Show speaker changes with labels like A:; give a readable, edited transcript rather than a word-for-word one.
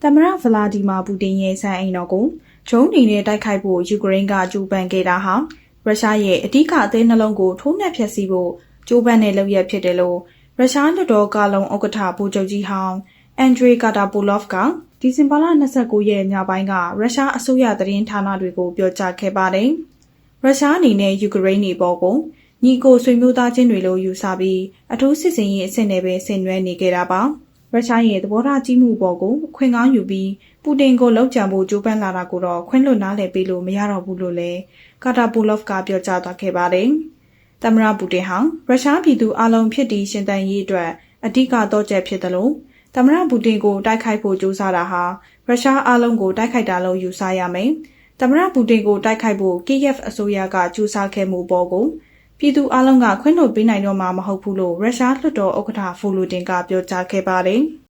A: သမ္မတဗလာဒီမာပူတင်ရဲ့စံအိမ်တော်ကိုဂျုံးနေနဲ့တိုက်ခိုက်ဖို့ယူကရိန်းကကြိုးပမ်းခဲ့တာဟာရုရှားရဲ့အဓိကအသေးနှလုံးကိုထိုးနှက်ဖျက်ဆီးဖို့ကြိုးပမ်းတဲ့လုပ်ရပ်ဖြစ်တယ်လို့ရုရှားလွှတ်တော်ကာလုံဥက္ကဋ္ဌဗိုလ်ချုပ်ကြီးဟောင်းအန်ဒရီကာတာပိုလော့ဖ်ကဒီဇင်ဘာလ29ရက်ညပိုင်းကရုရှားအစိုးရသတင်းဌာနတွေကိုပြောကြားခဲ့ပါတယ်။ရုရှားအနေနဲ့ယူကရိန်းနေပေါ်ကိုညီကိုဆွေမျိုးသားချင်းတွေလိုယူဆပြီးအထူးစစ်စင်ရေးအဆင့်နဲ့ပဲဆင်နွှဲနေကြတာပါ။ရုရှားရဲ့သဘောထားကြီးမှုပေါ်ကိုခွင့်ကောင်းယူပြီးပူတင်ကိုလောက်ကြံဖို့ကြိုးပမ်းလာတာကိုတော့ခွင့်လွတ်နားလည်ပေးလို့မရတော့ဘူးလို့လည်းကာတာပိုလော့ဖ်ကပြောကြားသွားခဲ့ပါတယ်။သမ္မတပူတင်ဟာရုရှားပြည်သူအလုံးဖြစ်တည်ရှင်သန်ရေးအတွက်အဓိကတော့ချက်ဖြစ်တယ်လို့သမ္မတပူတင်ကိုတိုက်ခိုက်ဖို့ကြိုးစားတာဟာရုရှားအလုံးကိုတိုက်ခိုက်တာလို့ယူဆရမယ်။သမ္မတပူတင်ကိုတိုက်ခိုက်ဖို့ကီယက်အစိုးရကကြိုးစားခဲ့မှုပေါ်ကိုပြည်သူအလုံးကခွင့်လွှတ်ပေးနိုင်တော့မှာမဟုတ်ဘူးလို့ရုရှားလွှတ်တော်ဥက္ကဋ္ဌဗိုလိုဒင်ကပြောကြားခဲ့ပါတယ်။